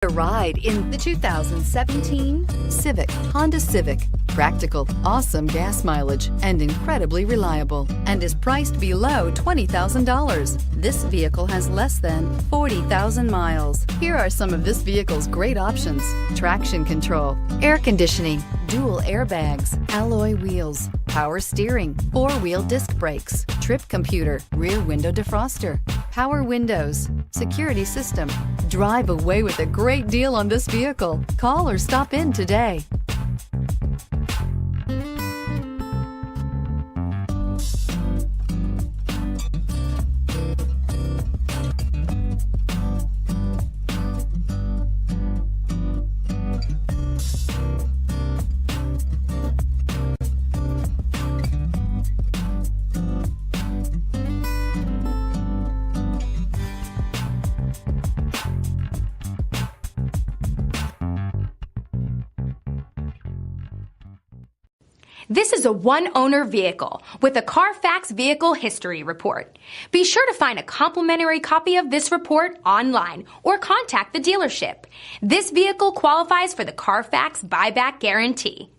A ride in the 2017 Civic. Honda Civic. Practical, awesome gas mileage, and incredibly reliable, and is priced below $20,000. This vehicle has less than 40,000 miles. Here are some of this vehicle's great options: traction control, air conditioning, dual airbags, alloy wheels, power steering, four-wheel disc brakes, trip computer, rear window defroster, power windows, security system. Drive away with a great deal on this vehicle. Call or stop in today. This is a one-owner vehicle with a Carfax Vehicle History Report. Be sure to find a complimentary copy of this report online or contact the dealership. This vehicle qualifies for the Carfax Buyback Guarantee.